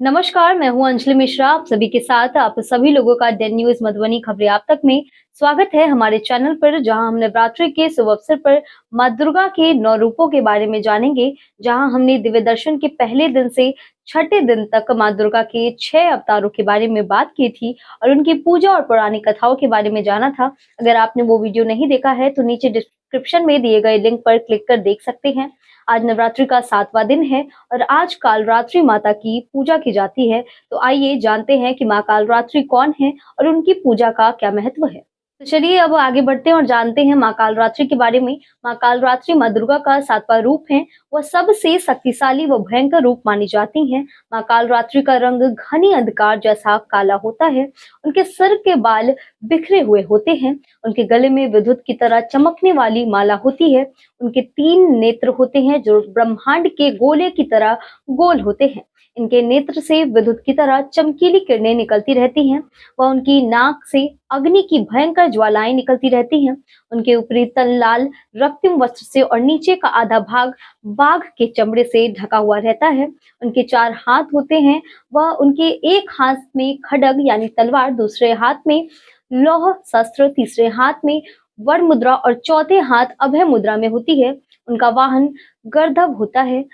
नमस्कार, मैं हूं अंजलि मिश्रा। आप सभी के साथ आप सभी लोगों का डेन न्यूज मधुबनी खबरें आप तक में स्वागत है हमारे चैनल पर, जहां हम नवरात्रि के शुभ अवसर पर मां दुर्गा के 9 रूपों के बारे में जानेंगे। जहां हमने दिव्य दर्शन के पहले दिन से छठे दिन तक मां दुर्गा के 6 अवतारों के बारे में बात की थी और उनकी पूजा और पौराणिक कथाओं के बारे में जाना था। अगर आपने वो वीडियो नहीं देखा है तो नीचे डिस्क्रिप्शन में दिए गए लिंक पर क्लिक कर देख सकते हैं। आज नवरात्रि का 7वां दिन है और आज कालरात्रि माता की पूजा की जाती है। तो आइए जानते हैं कि मां कालरात्रि कौन है और उनकी पूजा का क्या महत्व है। तो चलिए अब आगे बढ़ते हैं और जानते हैं मां कालरात्रि के बारे में। मां कालरात्रि मां दुर्गा का 7वां रूप है। वह सबसे शक्तिशाली व भयंकर रूप मानी जाती हैं। मां कालरात्रि का रंग घनी अंधकार जैसा काला होता है। उनके सर के बाल बिखरे हुए होते हैं। उनके गले में विद्युत की तरह चमकने वाली माला होती है। उनके 3 नेत्र होते हैं जो ब्रह्मांड के गोले की तरह गोल होते हैं। इनके नेत्र से विद्युत की तरह चमकीली किरणें निकलती रहती हैं। वह उनकी नाक से अग्नि की भयंकर ज्वालाएं निकलती रहती हैं। उनके ऊपरी तल लाल रक्तिम वस्त्र से और नीचे का आधा भाग बाघ के चमड़े से ढका हुआ रहता है। उनके 4 हाथ होते हैं। वह उनके एक हाथ में खड्ग यानी तलवार, दूसरे हाथ में लौह शस्त्र, तीसरे हाथ में वर मुद्रा और चौथे हाथ अभय मुद्रा में होती है। उनका वाहन गर्दभ होता है।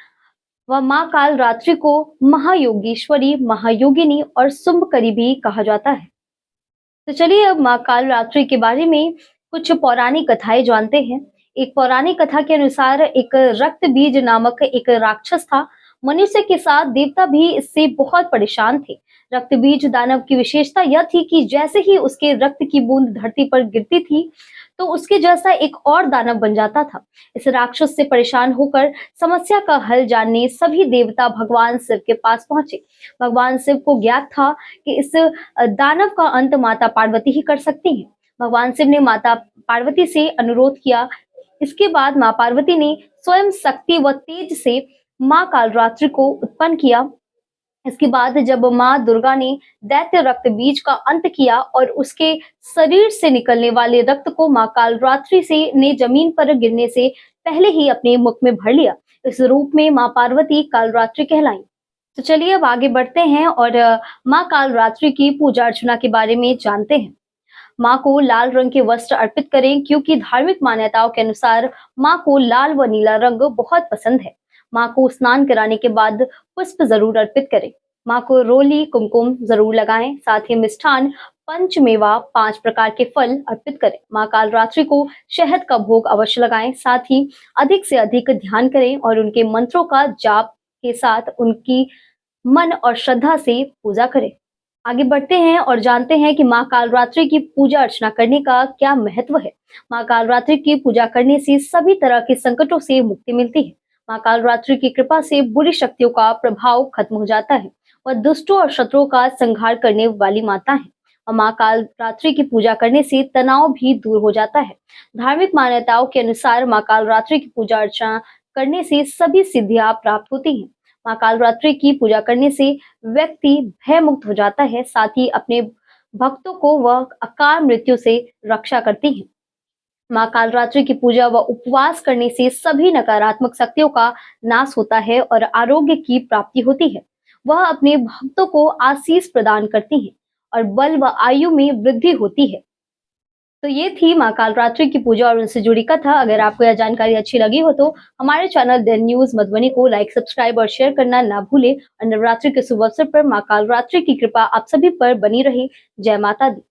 वह मां कालरात्रि को महायोगेश्वरी, महायोगिनी और शुंभकरी भी कहा जाता है। तो चलिए अब मां कालरात्रि के बारे में कुछ पौराणिक कथाएं जानते हैं। एक पौराणिक कथा के अनुसार एक रक्त बीज नामक एक राक्षस था। मनुष्य के साथ देवता भी इससे बहुत परेशान थे। रक्त बीज दानव की विशेषता यह थी कि जैसे ही उसके रक्त की बूंद धरती पर गिरती थी तो उसके जैसा एक और दानव बन जाता था। इस राक्षस से परेशान होकर समस्या का हल जानने सभी देवता भगवान शिव के पास पहुंचे। भगवान शिव को ज्ञात था कि इस दानव का अंत माता पार्वती ही कर सकती हैं। भगवान शिव ने माता पार्वती से अनुरोध किया। इसके बाद मां पार्वती ने स्वयं शक्ति व तेज से मां कालरात्रि को उत्पन्न किया। इसके बाद जब मां दुर्गा ने दैत्य रक्त बीज का अंत किया और उसके शरीर से निकलने वाले रक्त को मां कालरात्रि से ने जमीन पर गिरने से पहले ही अपने मुख में भर लिया। इस रूप में मां पार्वती कालरात्रि कहलाई। तो चलिए अब आगे बढ़ते हैं और मां कालरात्रि की पूजा अर्चना के बारे में जानते हैं। मां को लाल रंग के वस्त्र अर्पित करें, क्योंकि धार्मिक मान्यताओं के अनुसार मां को लाल व नीला रंग बहुत पसंद है। मां को स्नान कराने के बाद पुष्प जरूर अर्पित करें। मां को रोली कुमकुम जरूर लगाएं। साथ ही मिष्ठान, पंचमेवा, 5 प्रकार के फल अर्पित करें। मां कालरात्रि को शहद का भोग अवश्य लगाएं। साथ ही अधिक से अधिक ध्यान करें और उनके मंत्रों का जाप के साथ उनकी मन और श्रद्धा से पूजा करें। आगे बढ़ते हैं और जानते हैं कि मां कालरात्रि की पूजा अर्चना करने का क्या महत्व है। मां कालरात्रि की पूजा करने से सभी तरह के संकटों से मुक्ति मिलती है। मां कालरात्रि की कृपा से बुरी शक्तियों का प्रभाव खत्म हो जाता है। वह दुष्टों और शत्रुओं का संहार करने वाली माता है और मां कालरात्रि की पूजा करने से तनाव भी दूर हो जाता है। धार्मिक मान्यताओं के अनुसार मां कालरात्रि की पूजा अर्चना करने से सभी सिद्धियां प्राप्त होती हैं। मां कालरात्रि की पूजा करने से व्यक्ति भय मुक्त हो जाता है। साथ ही अपने भक्तों को वह अकाल मृत्यु से रक्षा करती है। मां कालरात्रि की पूजा व उपवास करने से सभी नकारात्मक शक्तियों का नाश होता है और आरोग्य की प्राप्ति होती है। वह अपने भक्तों को आशीष प्रदान करती है और बल व आयु में वृद्धि होती है। तो ये थी मां कालरात्रि की पूजा और उनसे जुड़ी कथा। अगर आपको यह जानकारी अच्छी लगी हो तो हमारे चैनल डेन न्यूज मधुबनी को लाइक, सब्सक्राइब और शेयर करना ना भूलें। और नवरात्रि के शुभ अवसर पर मां कालरात्रि की कृपा आप सभी पर बनी रहे। जय माता दी।